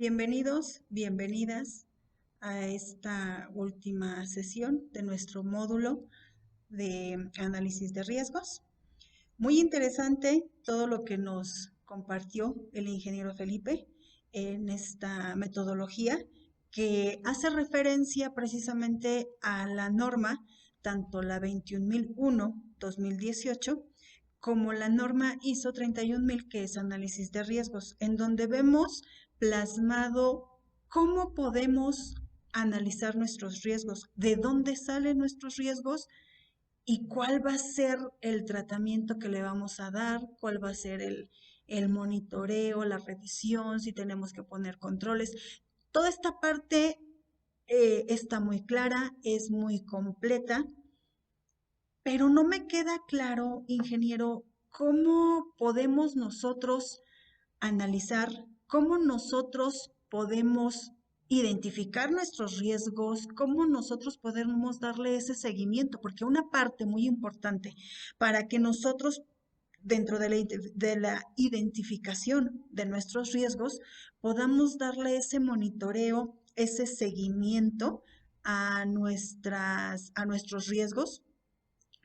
Bienvenidos, bienvenidas a esta última sesión de nuestro módulo de análisis de riesgos. Muy interesante todo lo que nos compartió el ingeniero Felipe en esta metodología que hace referencia precisamente a la norma, tanto la 21001-2018 como la norma ISO 31000, que es análisis de riesgos, en donde vemos plasmado cómo podemos analizar nuestros riesgos, de dónde salen nuestros riesgos y cuál va a ser el tratamiento que le vamos a dar, cuál va a ser el monitoreo, la revisión, si tenemos que poner controles. Toda esta parte está muy clara, es muy completa, pero no me queda claro, ingeniero, cómo podemos nosotros analizar, cómo nosotros podemos identificar nuestros riesgos, cómo nosotros podemos darle ese seguimiento, porque una parte muy importante para que nosotros dentro de la identificación de nuestros riesgos podamos darle ese monitoreo, ese seguimiento a nuestros riesgos.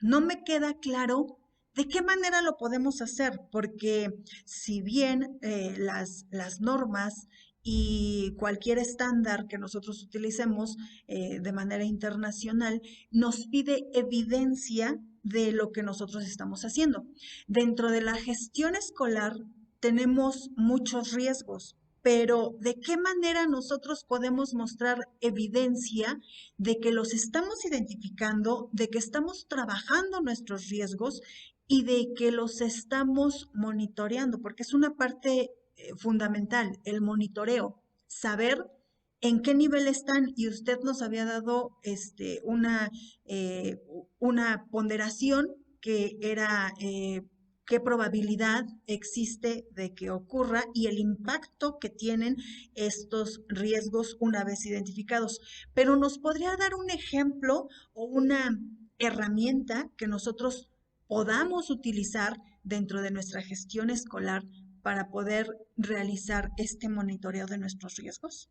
No me queda claro de qué manera lo podemos hacer, porque si bien las normas y cualquier estándar que nosotros utilicemos de manera internacional nos pide evidencia de lo que nosotros estamos haciendo. Dentro de la gestión escolar tenemos muchos riesgos, pero ¿de qué manera nosotros podemos mostrar evidencia de que los estamos identificando, de que estamos trabajando nuestros riesgos y de que los estamos monitoreando? Porque es una parte fundamental, el monitoreo, saber en qué nivel están, y usted nos había dado eh, una ponderación que era qué probabilidad existe de que ocurra y el impacto que tienen estos riesgos una vez identificados. Pero ¿nos podría dar un ejemplo o una herramienta que nosotros podamos utilizar dentro de nuestra gestión escolar para poder realizar este monitoreo de nuestros riesgos?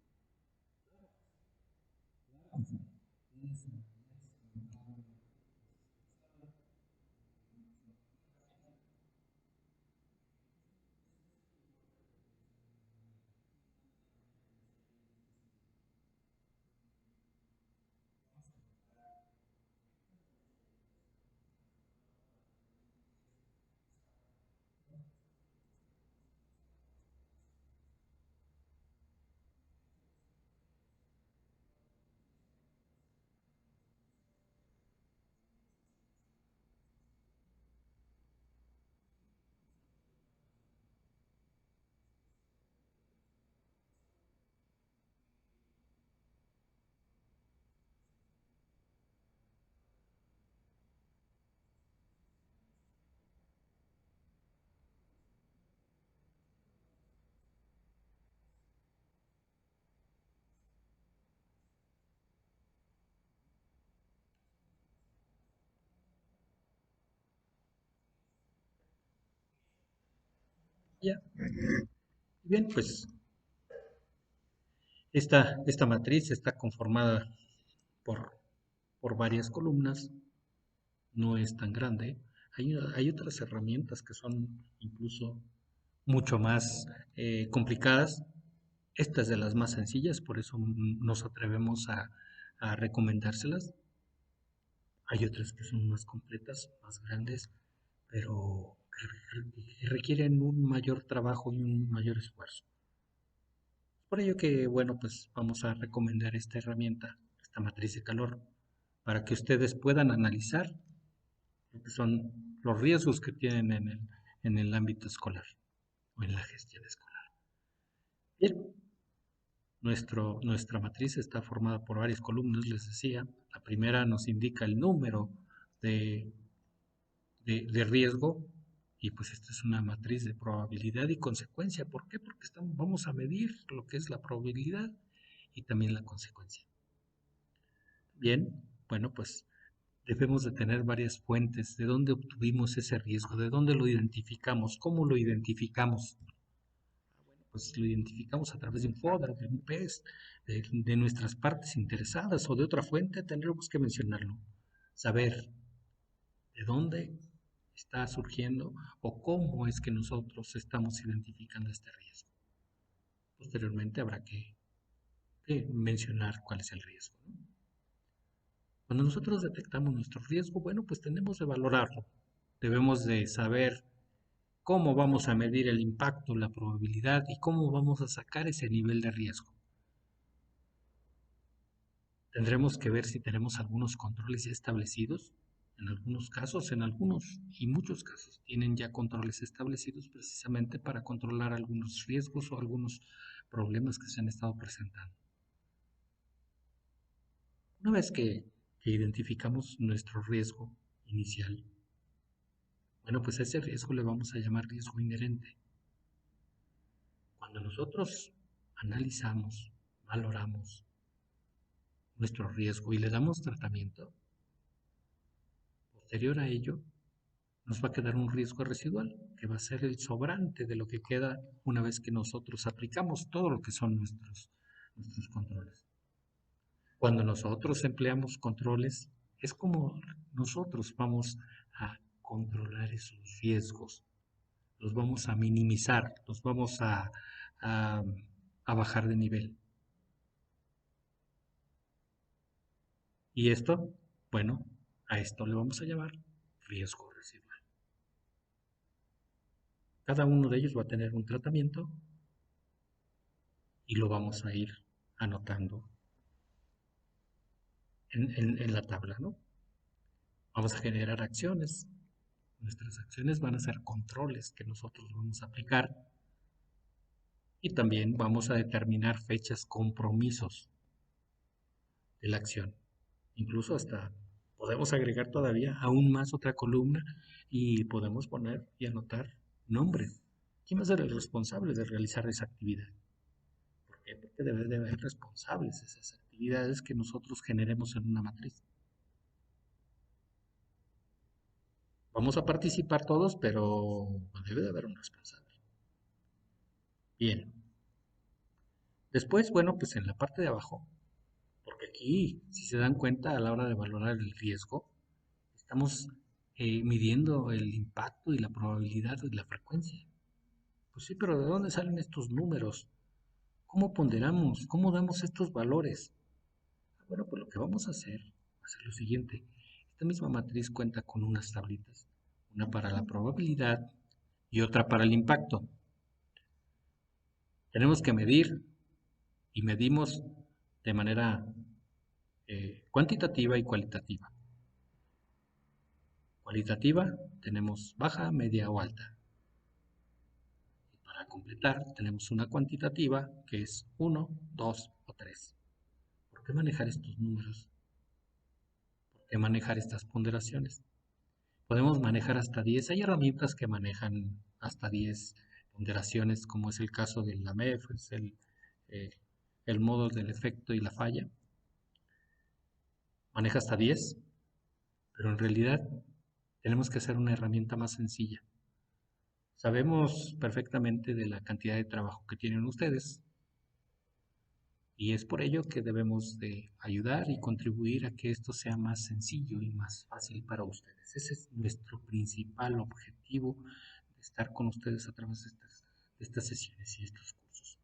Ya, bien, pues esta matriz está conformada por, por varias columnas, no es tan grande. Hay otras herramientas que son incluso mucho más complicadas. Esta es de las más sencillas, por eso nos atrevemos a recomendárselas. Hay otras que son más completas, más grandes, pero que requieren un mayor trabajo y un mayor esfuerzo. Por ello que, bueno, pues vamos a recomendar esta herramienta, esta matriz de calor, para que ustedes puedan analizar lo que son los riesgos que tienen en el ámbito escolar o en la gestión escolar. Bien, nuestra matriz está formada por varias columnas, les decía. La primera nos indica el número de, de riesgo, y pues esta es una matriz de probabilidad y consecuencia. ¿Por qué? Porque vamos a medir lo que es la probabilidad y también la consecuencia. Bien, bueno, pues debemos de tener varias fuentes. ¿De dónde obtuvimos ese riesgo? ¿De dónde lo identificamos? ¿Cómo lo identificamos? pues lo identificamos a través de un FODA, de un PES, de nuestras partes interesadas o de otra fuente, tendremos que mencionarlo. Saber de dónde está surgiendo o cómo es que nosotros estamos identificando este riesgo. Posteriormente habrá que mencionar cuál es el riesgo, ¿no? Cuando nosotros detectamos nuestro riesgo, bueno, pues tenemos de valorarlo. Debemos de saber cómo vamos a medir el impacto, la probabilidad y cómo vamos a sacar ese nivel de riesgo. Tendremos que ver si tenemos algunos controles ya establecidos. En algunos casos, en algunos y muchos casos, tienen ya controles establecidos precisamente para controlar algunos riesgos o algunos problemas que se han estado presentando. Una vez que identificamos nuestro riesgo inicial, bueno, pues a ese riesgo le vamos a llamar riesgo inherente. Cuando nosotros analizamos, valoramos nuestro riesgo y le damos tratamiento, posterior a ello, nos va a quedar un riesgo residual, que va a ser el sobrante de lo que queda una vez que nosotros aplicamos todo lo que son nuestros controles. Cuando nosotros empleamos controles, es como nosotros vamos a controlar esos riesgos, los vamos a minimizar, los vamos a, a bajar de nivel. Y esto, bueno, a esto le vamos a llamar riesgo residual. Cada uno de ellos va a tener un tratamiento y lo vamos a ir anotando en la tabla, ¿no? Vamos a generar acciones. Nuestras acciones van a ser controles que nosotros vamos a aplicar y también vamos a determinar fechas, compromisos de la acción. Incluso hasta podemos agregar todavía aún más otra columna y podemos poner y anotar nombres. ¿Quién va a ser el responsable de realizar esa actividad? ¿Por qué? Porque debe de haber responsables de esas actividades que nosotros generemos en una matriz. Vamos a participar todos, pero debe de haber un responsable. Bien. Después, bueno, pues en la parte de abajo, porque aquí, si se dan cuenta a la hora de valorar el riesgo, estamos midiendo el impacto y la probabilidad y la frecuencia. Pues sí, pero ¿de dónde salen estos números? ¿Cómo ponderamos? ¿Cómo damos estos valores? Bueno, pues lo que vamos a hacer va a ser lo siguiente. Esta misma matriz cuenta con unas tablitas, una para la probabilidad y otra para el impacto. Tenemos que medir y medimos de manera cuantitativa y cualitativa. Cualitativa tenemos baja, media o alta. Y para completar tenemos una cuantitativa que es 1, 2 o 3. ¿Por qué manejar estos números? ¿Por qué manejar estas ponderaciones? Podemos manejar hasta 10. Hay herramientas que manejan hasta 10 ponderaciones, como es el caso del LAMEF, es eh, el modo del efecto y la falla. Maneja hasta 10, pero en realidad tenemos que hacer una herramienta más sencilla. Sabemos perfectamente de la cantidad de trabajo que tienen ustedes y es por ello que debemos de ayudar y contribuir a que esto sea más sencillo y más fácil para ustedes. Ese es nuestro principal objetivo de estar con ustedes a través de estas sesiones y estos cursos.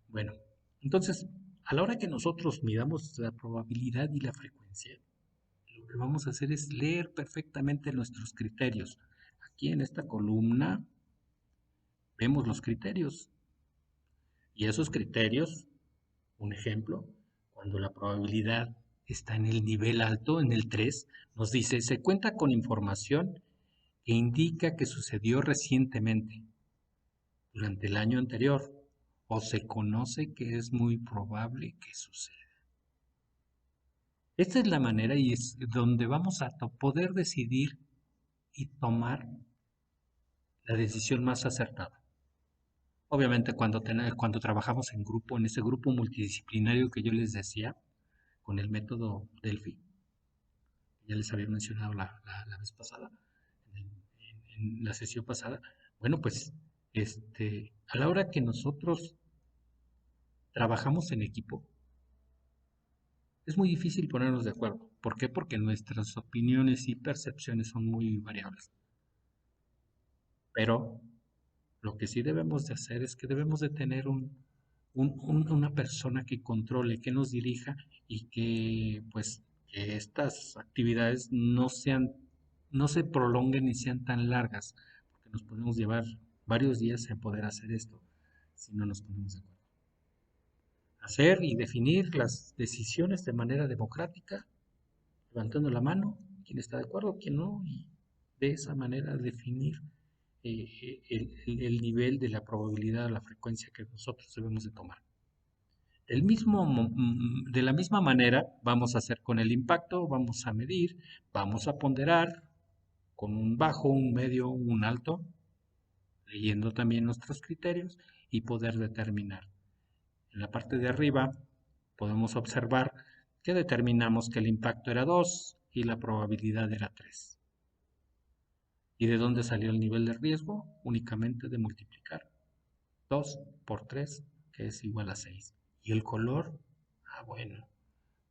Bueno, entonces, a la hora que nosotros midamos la probabilidad y la frecuencia, lo que vamos a hacer es leer perfectamente nuestros criterios. Aquí en esta columna vemos los criterios. Y esos criterios, un ejemplo, cuando la probabilidad está en el nivel alto, en el 3, nos dice, se cuenta con información que indica que sucedió recientemente, durante el año anterior, o se conoce que es muy probable que suceda. Esta es la manera y es donde vamos a poder decidir y tomar la decisión más acertada. Obviamente cuando trabajamos en grupo, en ese grupo multidisciplinario que yo les decía, con el método Delphi, ya les había mencionado la vez pasada, en la sesión pasada, bueno, pues A la hora que nosotros trabajamos en equipo, es muy difícil ponernos de acuerdo. ¿Por qué? Porque nuestras opiniones y percepciones son muy variables. Pero lo que sí debemos de hacer es que debemos de tener una persona que controle, que nos dirija y que pues que estas actividades no se prolonguen ni sean tan largas, porque nos podemos llevar varios días en poder hacer esto si no nos ponemos de acuerdo. Hacer y definir las decisiones de manera democrática, levantando la mano, quién está de acuerdo, quién no, y de esa manera definir el nivel de la probabilidad, la frecuencia que nosotros debemos de tomar. De la misma manera vamos a hacer con el impacto, vamos a medir, vamos a ponderar con un bajo, un medio, un alto, leyendo también nuestros criterios y poder determinar. En la parte de arriba podemos observar que determinamos que el impacto era 2 y la probabilidad era 3. ¿Y de dónde salió el nivel de riesgo? Únicamente de multiplicar 2 por 3, que es igual a 6. ¿Y el color? Bueno,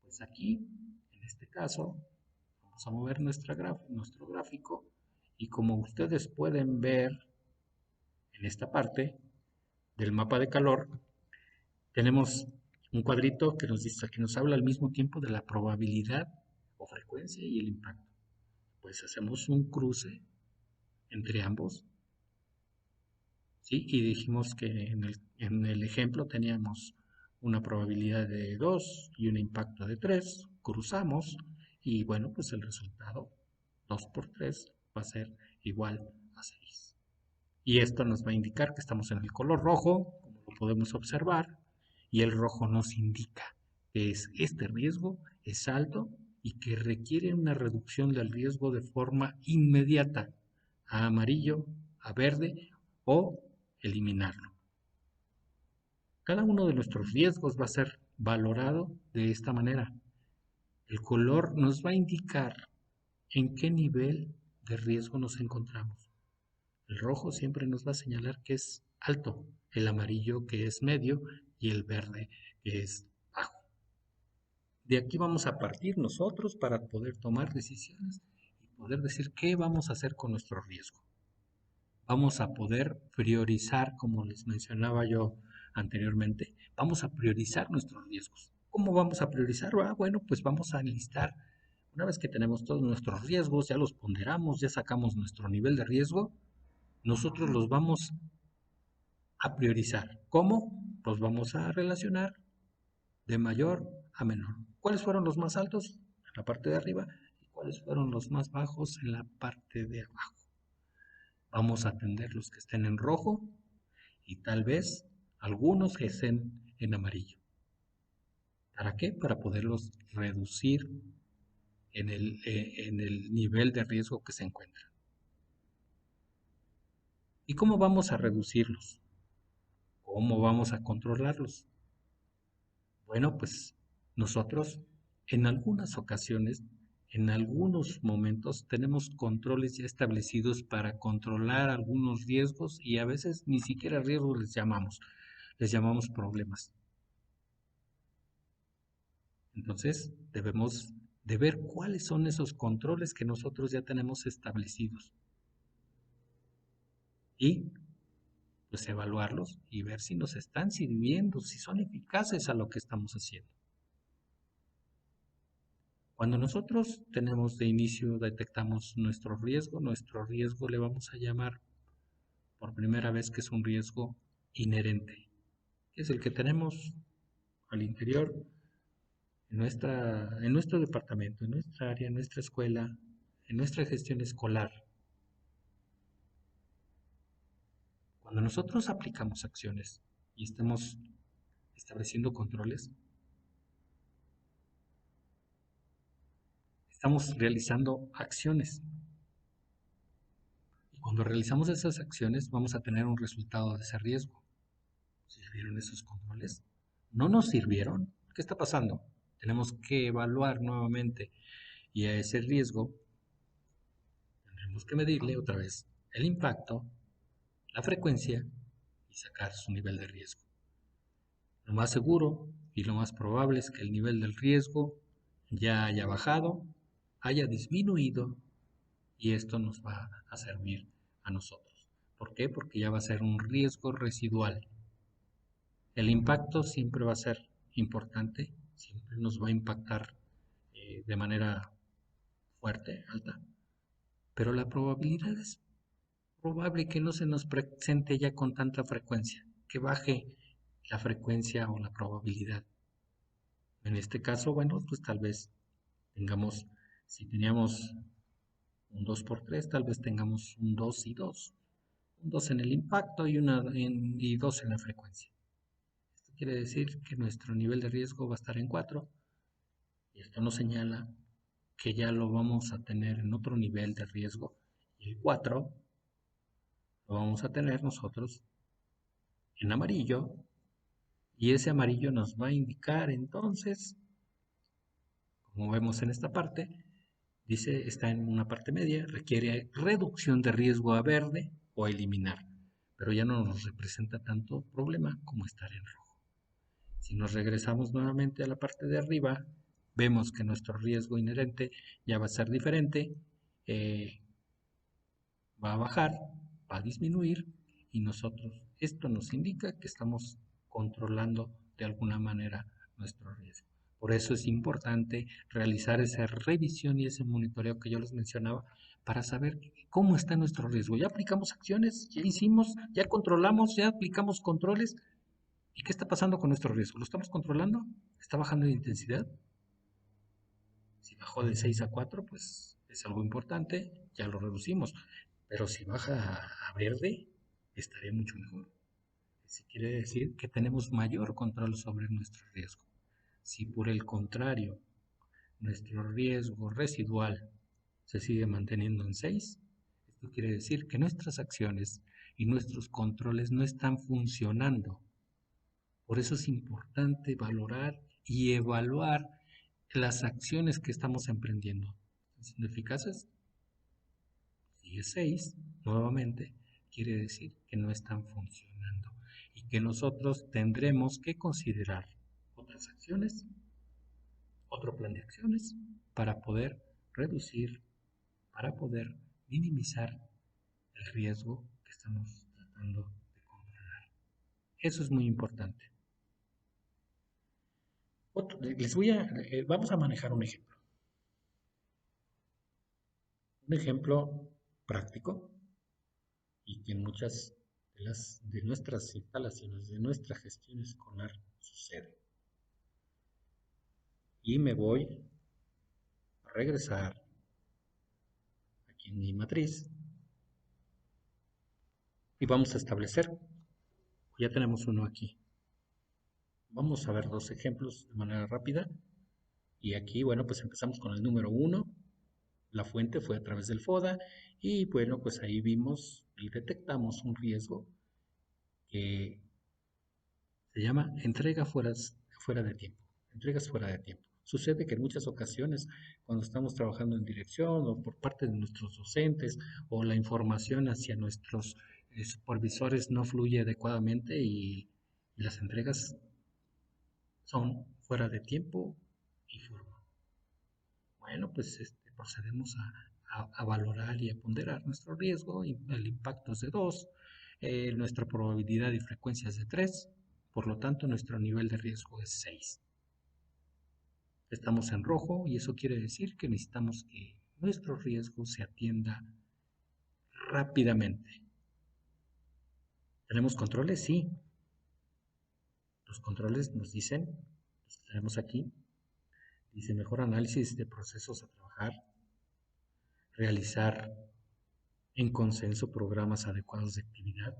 pues aquí, en este caso, vamos a mover nuestro gráfico y como ustedes pueden ver en esta parte del mapa de calor, tenemos un cuadrito que nos dice, que nos habla al mismo tiempo de la probabilidad o frecuencia y el impacto. Pues hacemos un cruce entre ambos, ¿sí? Y dijimos que en el ejemplo teníamos una probabilidad de 2 y un impacto de 3, cruzamos y bueno, pues el resultado 2 por 3 va a ser igual a 6. Y esto nos va a indicar que estamos en el color rojo, como lo podemos observar, y el rojo nos indica que este riesgo es alto y que requiere una reducción del riesgo de forma inmediata a amarillo, a verde o eliminarlo. Cada uno de nuestros riesgos va a ser valorado de esta manera. El color nos va a indicar en qué nivel de riesgo nos encontramos. El rojo siempre nos va a señalar que es alto, el amarillo que es medio y el verde que es bajo. De aquí vamos a partir nosotros para poder tomar decisiones y poder decir qué vamos a hacer con nuestro riesgo. Vamos a poder priorizar, como les mencionaba yo anteriormente, vamos a priorizar nuestros riesgos. ¿Cómo vamos a priorizar? Bueno, pues vamos a enlistar, una vez que tenemos todos nuestros riesgos, ya los ponderamos, ya sacamos nuestro nivel de riesgo, nosotros los vamos a priorizar. ¿Cómo? Los vamos a relacionar de mayor a menor. ¿Cuáles fueron los más altos? En la parte de arriba. ¿Y cuáles fueron los más bajos? En la parte de abajo. Vamos a atender los que estén en rojo y tal vez algunos que estén en amarillo. ¿Para qué? Para poderlos reducir en el nivel de riesgo que se encuentran. ¿Y cómo vamos a reducirlos? ¿Cómo vamos a controlarlos? Bueno, pues nosotros en algunas ocasiones, en algunos momentos, tenemos controles ya establecidos para controlar algunos riesgos y a veces ni siquiera riesgos les llamamos problemas. Entonces, debemos de ver cuáles son esos controles que nosotros ya tenemos establecidos y pues evaluarlos y ver si nos están sirviendo, si son eficaces a lo que estamos haciendo. Cuando nosotros tenemos de inicio, detectamos nuestro riesgo le vamos a llamar por primera vez que es un riesgo inherente, que es el que tenemos al interior en nuestro departamento, en nuestra área, en nuestra escuela, en nuestra gestión escolar. Cuando nosotros aplicamos acciones y estamos estableciendo controles, estamos realizando acciones. Y cuando realizamos esas acciones vamos a tener un resultado de ese riesgo. ¿Sirvieron esos controles? ¿No nos sirvieron? ¿Qué está pasando? Tenemos que evaluar nuevamente y a ese riesgo tendremos que medirle otra vez el impacto, la frecuencia y sacar su nivel de riesgo. Lo más seguro y lo más probable es que el nivel del riesgo ya haya bajado, haya disminuido y esto nos va a servir a nosotros. ¿Por qué? Porque ya va a ser un riesgo residual. El impacto siempre va a ser importante, siempre nos va a impactar de manera fuerte, alta, pero la probabilidad es probable que no se nos presente ya con tanta frecuencia, que baje la frecuencia o la probabilidad. En este caso, bueno, pues tal vez tengamos, si teníamos un 2 por 3, tal vez tengamos un 2 y 2. Un 2 en el impacto y 2 en la frecuencia. Esto quiere decir que nuestro nivel de riesgo va a estar en 4 y esto nos señala que ya lo vamos a tener en otro nivel de riesgo y el 4 lo vamos a tener nosotros en amarillo y ese amarillo nos va a indicar entonces, como vemos en esta parte, dice está en una parte media, requiere reducción de riesgo a verde o eliminar, pero ya no nos representa tanto problema como estar en rojo. Si nos regresamos nuevamente a la parte de arriba, vemos que nuestro riesgo inherente ya va a ser diferente, eh, va a bajar, va a disminuir y esto nos indica que estamos controlando de alguna manera nuestro riesgo. Por eso es importante realizar esa revisión y ese monitoreo que yo les mencionaba para saber cómo está nuestro riesgo. Ya aplicamos acciones, ya hicimos, ya controlamos, ya aplicamos controles. ¿Y qué está pasando con nuestro riesgo? ¿Lo estamos controlando? ¿Está bajando de intensidad? Si bajó de 6 a 4, pues es algo importante, ya lo reducimos. Pero si baja a verde, estaría mucho mejor. Eso quiere decir que tenemos mayor control sobre nuestro riesgo. Si por el contrario, nuestro riesgo residual se sigue manteniendo en 6, esto quiere decir que nuestras acciones y nuestros controles no están funcionando. Por eso es importante valorar y evaluar las acciones que estamos emprendiendo. ¿Están siendo eficaces? Si es 6, nuevamente, quiere decir que no están funcionando y que nosotros tendremos que considerar otras acciones, otro plan de acciones para poder reducir, para poder minimizar el riesgo que estamos tratando de controlar. Eso es muy importante. Vamos a manejar un ejemplo. Un ejemplo práctico y que en muchas de nuestras instalaciones, de nuestra gestión escolar sucede. Y me voy a regresar aquí en mi matriz y vamos a establecer, ya tenemos uno aquí. Vamos a ver dos ejemplos de manera rápida. Y aquí, bueno, pues empezamos con el número 1. La fuente fue a través del FODA y bueno, pues ahí vimos y detectamos un riesgo que se llama fuera de tiempo. Entregas fuera de tiempo. Sucede que en muchas ocasiones, cuando estamos trabajando en dirección o por parte de nuestros docentes o la información hacia nuestros supervisores no fluye adecuadamente y las entregas son fuera de tiempo y forma. Bueno, pues procedemos a valorar y a ponderar nuestro riesgo. El impacto es de 2, nuestra probabilidad y frecuencia es de 3, por lo tanto nuestro nivel de riesgo es 6. Estamos en rojo y eso quiere decir que necesitamos que nuestro riesgo se atienda rápidamente. ¿Tenemos controles? Sí. Los controles nos dicen, los tenemos aquí, dice mejor análisis de procesos a trabajar, realizar en consenso programas adecuados de actividad,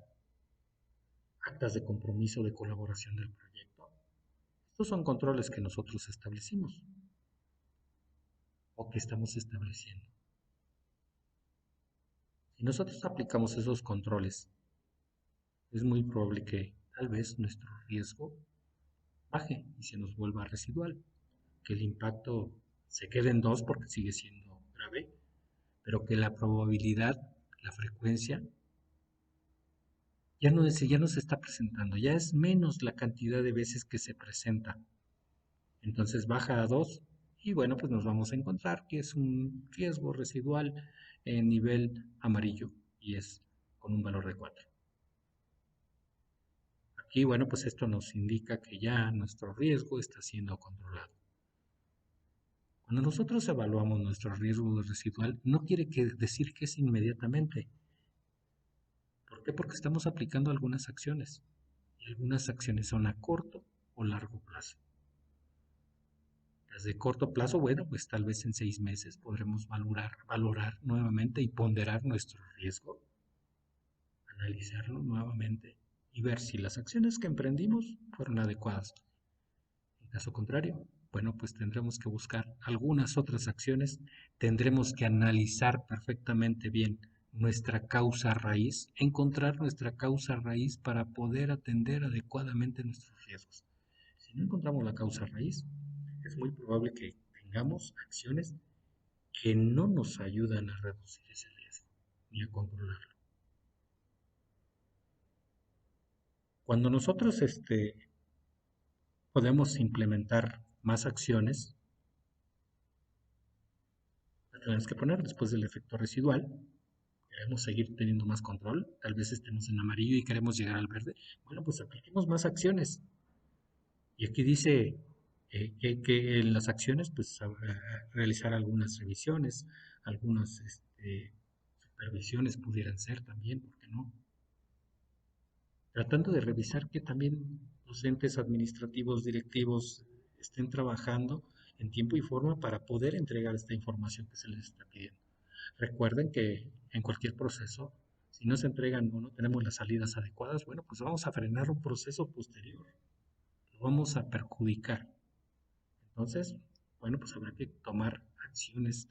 actas de compromiso de colaboración del proyecto. Estos son controles que nosotros establecimos o que estamos estableciendo. Si nosotros aplicamos esos controles, es muy probable que tal vez nuestro riesgo baje y se nos vuelva residual, que el impacto se quede en 2 porque sigue siendo grave, pero que la probabilidad, la frecuencia ya no se está presentando, ya es menos la cantidad de veces que se presenta. Entonces baja a 2 y bueno, pues nos vamos a encontrar que es un riesgo residual en nivel amarillo y es con un valor de 4. Aquí, bueno, pues esto nos indica que ya nuestro riesgo está siendo controlado. Cuando nosotros evaluamos nuestro riesgo residual, no quiere decir que es inmediatamente. ¿Por qué? Porque estamos aplicando algunas acciones. Y algunas acciones son a corto o largo plazo. Las de corto plazo, bueno, pues tal vez en 6 meses podremos valorar nuevamente y ponderar nuestro riesgo, analizarlo nuevamente y ver si las acciones que emprendimos fueron adecuadas. En caso contrario, bueno, pues tendremos que buscar algunas otras acciones, tendremos que analizar perfectamente bien nuestra causa raíz, encontrar nuestra causa raíz para poder atender adecuadamente nuestros riesgos. Si no encontramos la causa raíz, es muy probable que tengamos acciones que no nos ayudan a reducir ese riesgo ni a controlarlo. Cuando nosotros podemos implementar más acciones, las tenemos que poner después del efecto residual. Queremos seguir teniendo más control, tal vez estemos en amarillo y queremos llegar al verde. Bueno, pues apliquemos más acciones. Y aquí dice que en las acciones, pues realizar algunas revisiones, algunas supervisiones pudieran ser también, ¿por qué no? Tratando de revisar que también los entes administrativos, directivos estén trabajando en tiempo y forma para poder entregar esta información que se les está pidiendo. Recuerden que en cualquier proceso, si no se entregan o no tenemos las salidas adecuadas, bueno, pues vamos a frenar un proceso posterior, lo vamos a perjudicar. Entonces, bueno, pues habrá que tomar acciones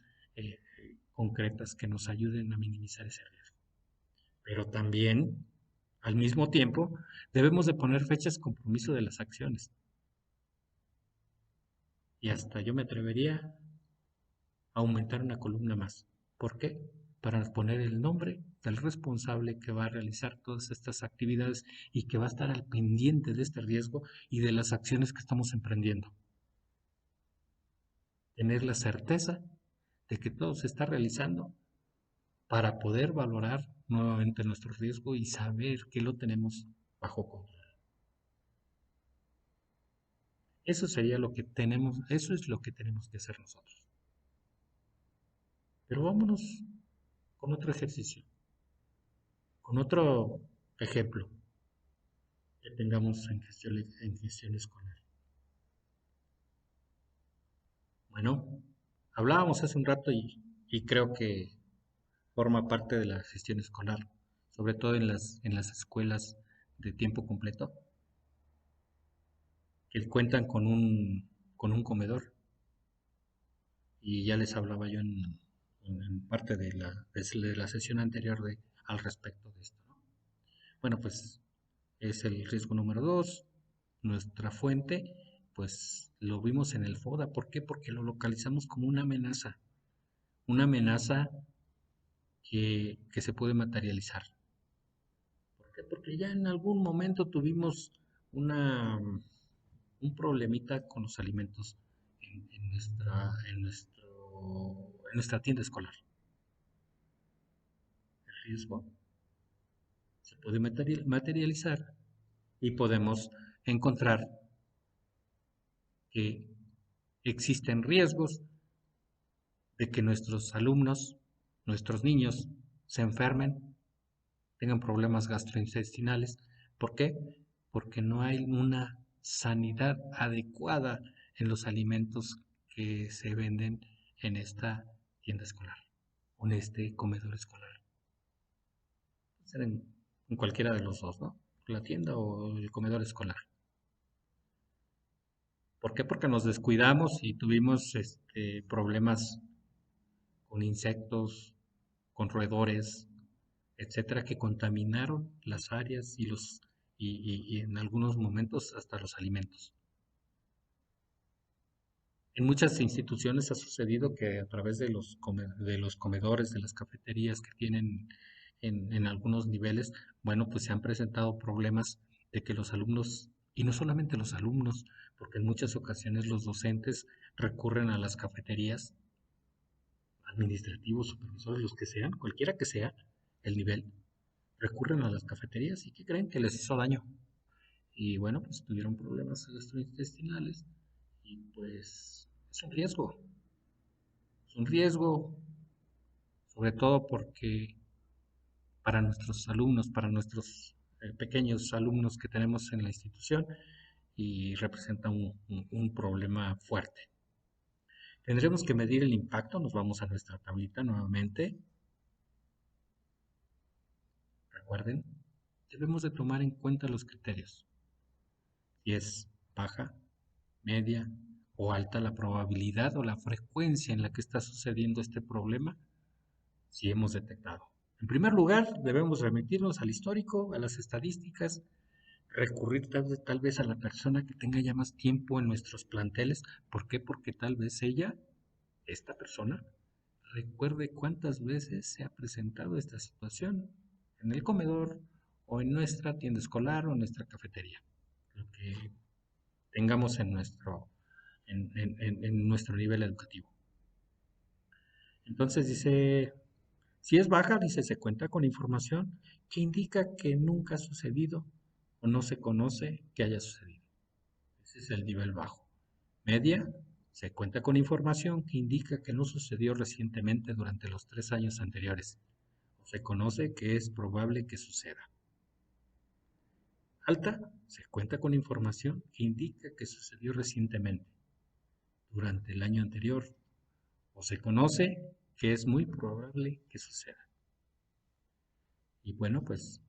concretas que nos ayuden a minimizar ese riesgo. Pero también, al mismo tiempo, debemos de poner fechas de compromiso de las acciones. Y hasta yo me atrevería a aumentar una columna más. ¿Por qué? Para poner el nombre del responsable que va a realizar todas estas actividades y que va a estar al pendiente de este riesgo y de las acciones que estamos emprendiendo. Tener la certeza de que todo se está realizando para poder valorar nuevamente nuestro riesgo y saber que lo tenemos bajo control. Eso sería lo que tenemos, eso es lo que tenemos que hacer nosotros. Pero vámonos con otro ejercicio, con otro ejemplo que tengamos en gestión escolar. Bueno, hablábamos hace un rato y creo que forma parte de la gestión escolar, sobre todo en las escuelas de tiempo completo, que cuentan con un comedor. Y ya les hablaba yo en parte de la sesión anterior al respecto de esto, ¿no? Bueno, pues es el riesgo número 2. Nuestra fuente, pues lo vimos en el FODA. ¿Por qué? Porque lo localizamos como una amenaza que se puede materializar. ¿Por qué? Porque ya en algún momento tuvimos un problemita con los alimentos en nuestra tienda escolar. El riesgo se puede materializar y podemos encontrar que existen riesgos de que nuestros alumnos, nuestros niños, se enfermen, tengan problemas gastrointestinales. ¿Por qué? Porque no hay una sanidad adecuada en los alimentos que se venden en esta tienda escolar o en este comedor escolar. Puede ser en cualquiera de los dos, ¿no? La tienda o el comedor escolar. ¿Por qué? Porque nos descuidamos y tuvimos problemas con insectos, con roedores, etcétera, que contaminaron las áreas y en algunos momentos hasta los alimentos. En muchas instituciones ha sucedido que a través de los comedores, de las cafeterías que tienen en algunos niveles, bueno, pues se han presentado problemas de que los alumnos, y no solamente los alumnos, porque en muchas ocasiones los docentes recurren a las cafeterías, administrativos, supervisores, los que sean, cualquiera que sea el nivel, recurren a las cafeterías y que creen que les hizo daño. Y bueno, pues tuvieron problemas gastrointestinales y pues es un riesgo sobre todo porque para nuestros alumnos, para nuestros pequeños alumnos que tenemos en la institución y representa un problema fuerte. Tendremos que medir el impacto, nos vamos a nuestra tablita nuevamente. Recuerden, debemos de tomar en cuenta los criterios. Si es baja, media o alta la probabilidad o la frecuencia en la que está sucediendo este problema, si hemos detectado. En primer lugar, debemos remitirnos al histórico, a las estadísticas, recurrir tal vez a la persona que tenga ya más tiempo en nuestros planteles. ¿Por qué? Porque tal vez esta persona, recuerde cuántas veces se ha presentado esta situación en el comedor o en nuestra tienda escolar o en nuestra cafetería. Lo que tengamos en nuestro nivel educativo. Entonces dice, si es baja, dice, se cuenta con información que indica que nunca ha sucedido o no se conoce que haya sucedido. Ese es el nivel bajo. Media, se cuenta con información que indica que no sucedió recientemente durante los 3 años anteriores o se conoce que es probable que suceda. Alta, se cuenta con información que indica que sucedió recientemente durante el año anterior o se conoce que es muy probable que suceda. Y bueno, pues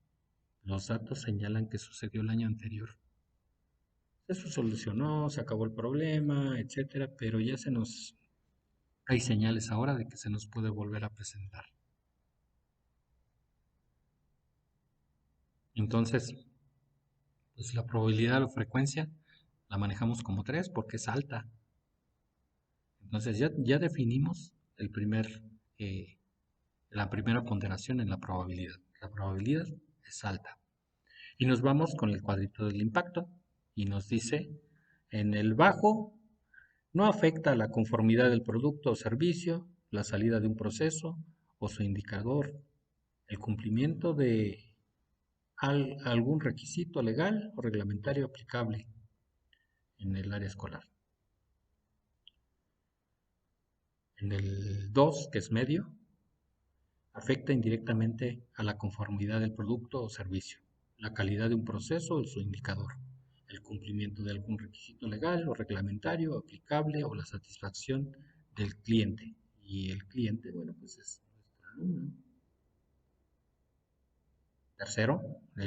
los datos señalan que sucedió el año anterior. Eso solucionó, se acabó el problema, etcétera, pero hay señales ahora de que se nos puede volver a presentar. Entonces, pues la probabilidad o frecuencia la manejamos como 3 porque es alta. Entonces ya definimos eh, la primera ponderación en la probabilidad. La probabilidad es alta. Y nos vamos con el cuadrito del impacto y nos dice, en el bajo no afecta a la conformidad del producto o servicio, la salida de un proceso o su indicador, el cumplimiento de algún requisito legal o reglamentario aplicable en el área escolar. En el 2, que es medio, afecta indirectamente a la conformidad del producto o servicio, la calidad de un proceso o su indicador, el cumplimiento de algún requisito legal o reglamentario aplicable o la satisfacción del cliente. Y el cliente, bueno, pues es nuestro alumno. Tercero,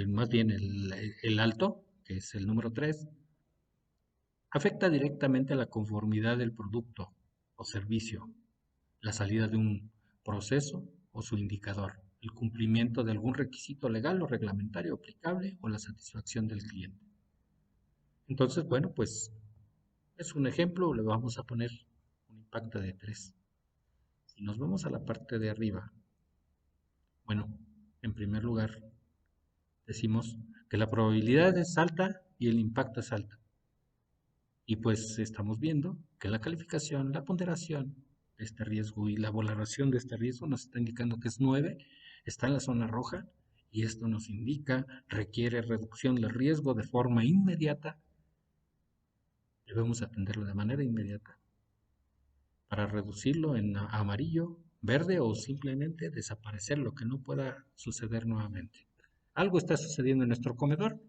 más bien el alto, que es el número 3, afecta directamente a la conformidad del producto o servicio, la salida de un proceso o su indicador, el cumplimiento de algún requisito legal o reglamentario aplicable o la satisfacción del cliente. Entonces, bueno, pues es un ejemplo, le vamos a poner un impacto de 3. Si nos vamos a la parte de arriba, bueno, en primer lugar, decimos que la probabilidad es alta y el impacto es alto. Y pues estamos viendo que la calificación, la ponderación de este riesgo y la valoración de este riesgo nos está indicando que es 9, está en la zona roja y esto nos indica requiere reducción del riesgo de forma inmediata. Debemos atenderlo de manera inmediata para reducirlo en amarillo, verde o simplemente desaparecer lo que no pueda suceder nuevamente. Algo está sucediendo en nuestro comedor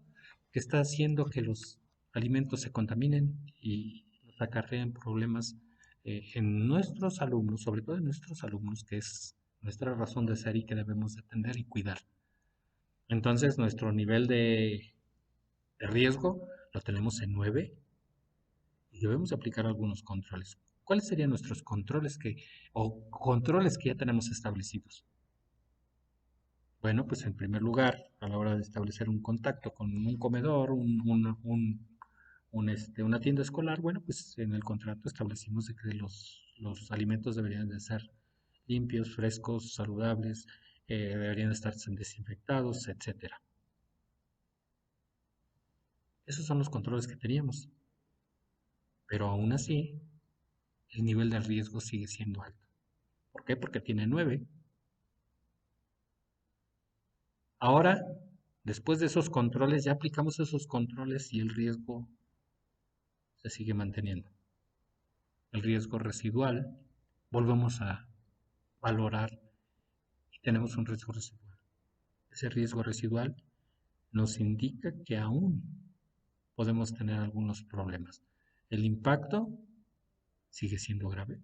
que está haciendo que los alimentos se contaminen y nos acarreen problemas en nuestros alumnos, sobre todo en nuestros alumnos, que es nuestra razón de ser y que debemos de atender y cuidar. Entonces, nuestro nivel de riesgo lo tenemos en 9 y debemos aplicar algunos controles. ¿Cuáles serían nuestros controles controles que ya tenemos establecidos? Bueno, pues en primer lugar, a la hora de establecer un contacto con un comedor, una tienda escolar, bueno, pues en el contrato establecimos de que los alimentos deberían de ser limpios, frescos, saludables, deberían estar desinfectados, etcétera. Esos son los controles que teníamos, pero aún así el nivel de riesgo sigue siendo alto. ¿Por qué? Porque tiene 9. Ahora, después de esos controles, ya aplicamos esos controles y el riesgo se sigue manteniendo. El riesgo residual, volvemos a valorar y tenemos un riesgo residual. Ese riesgo residual nos indica que aún podemos tener algunos problemas. El impacto sigue siendo grave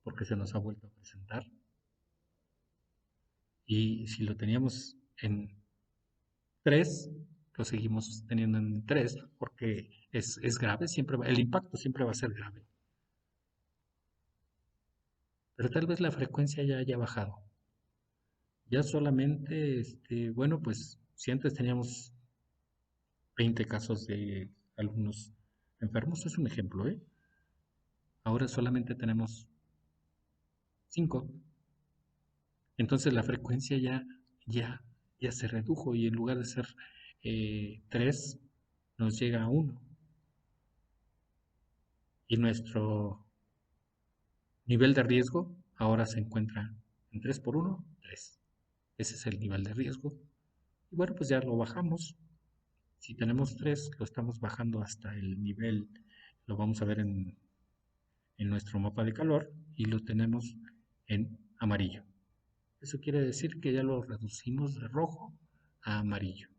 porque se nos ha vuelto a presentar. Y si lo teníamos en 3, lo seguimos teniendo en 3 porque es grave, el impacto siempre va a ser grave. Pero tal vez la frecuencia ya haya bajado. Ya solamente, bueno, pues si antes teníamos 20 casos de alumnos enfermos, es un ejemplo, ¿eh? Ahora solamente tenemos 5. Entonces la frecuencia ya, ya se redujo y en lugar de ser 3, nos llega a 1. Y nuestro nivel de riesgo ahora se encuentra en 3 por 1, 3. Ese es el nivel de riesgo. Y bueno, pues ya lo bajamos. Si tenemos 3, lo estamos bajando hasta el nivel, lo vamos a ver en nuestro mapa de calor y lo tenemos en amarillo. Eso quiere decir que ya lo reducimos de rojo a amarillo.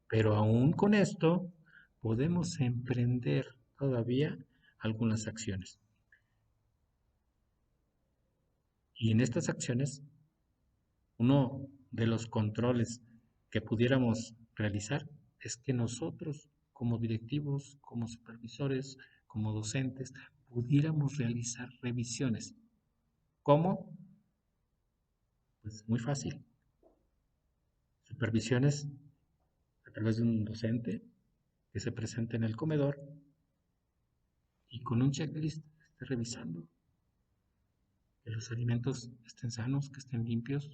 Pero aún con esto podemos emprender todavía algunas acciones. Y en estas acciones, uno de los controles que pudiéramos realizar es que nosotros, como directivos, como supervisores, como docentes, pudiéramos realizar revisiones. ¿Cómo? Pues muy fácil. Supervisiones a través de un docente que se presente en el comedor y con un checklist esté revisando que los alimentos estén sanos, que estén limpios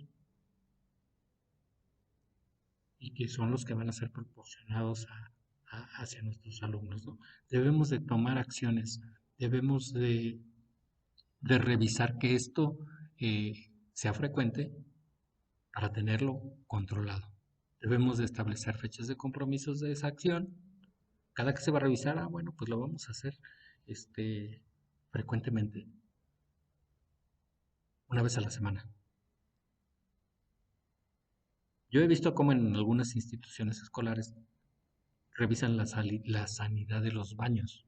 y que son los que van a ser proporcionados hacia nuestros alumnos, ¿no? Debemos de tomar acciones, debemos de revisar que esto sea frecuente para tenerlo controlado. Debemos de establecer fechas de compromisos de esa acción. Cada que se va a revisar, bueno, pues lo vamos a hacer frecuentemente, una vez a la semana. Yo he visto cómo en algunas instituciones escolares revisan la sanidad de los baños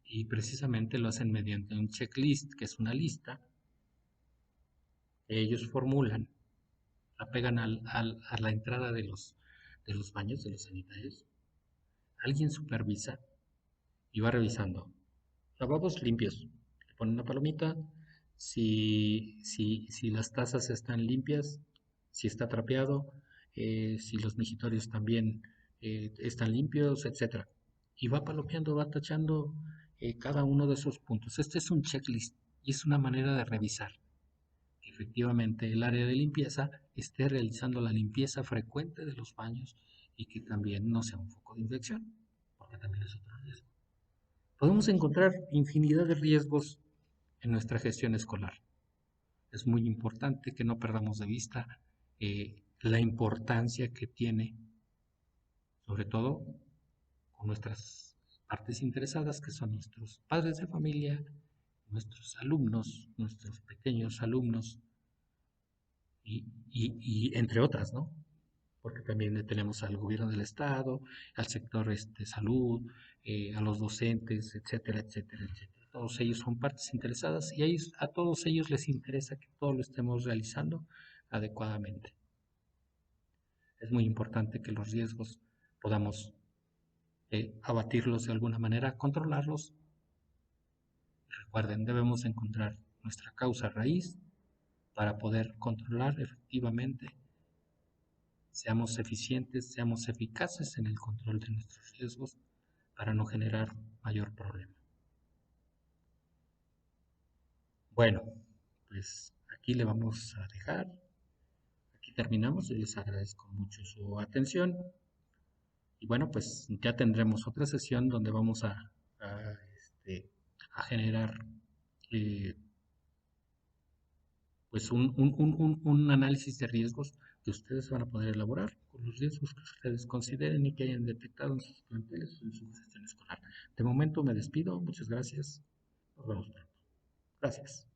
y precisamente lo hacen mediante un checklist, que es una lista que ellos formulan, la pegan a la entrada de los baños, de los sanitarios. Alguien supervisa y va revisando. Lavabos limpios. Le ponen una palomita. Si las tazas están limpias, si está trapeado, si los mijitorios también están limpios, etcétera. Y va palomeando, va tachando cada uno de esos puntos. Este es un checklist y es una manera de revisar que efectivamente el área de limpieza esté realizando la limpieza frecuente de los baños y que también no sea un foco de infección, porque también es otro riesgo. Podemos encontrar infinidad de riesgos en nuestra gestión escolar. Es muy importante que no perdamos de vista la importancia que tiene, sobre todo con nuestras partes interesadas, que son nuestros padres de familia, nuestros alumnos, nuestros pequeños alumnos, y entre otras, ¿no? Porque también tenemos al gobierno del estado, al sector salud, a los docentes, etcétera, etcétera, etcétera. Todos ellos son partes interesadas y a todos ellos les interesa que todo lo estemos realizando adecuadamente. Es muy importante que los riesgos podamos abatirlos de alguna manera, controlarlos. Recuerden, debemos encontrar nuestra causa raíz para poder controlar efectivamente, seamos eficientes, seamos eficaces en el control de nuestros riesgos para no generar mayor problema. Bueno, pues aquí le vamos a dejar, aquí Aquí terminamos y les agradezco mucho su atención. Y bueno, pues ya tendremos otra sesión donde vamos a generar eh, pues un análisis de riesgos que ustedes van a poder elaborar con los riesgos que ustedes consideren y que hayan detectado en sus planteles o en su gestión escolar. De momento me despido, muchas gracias. Nos vemos pronto. Gracias.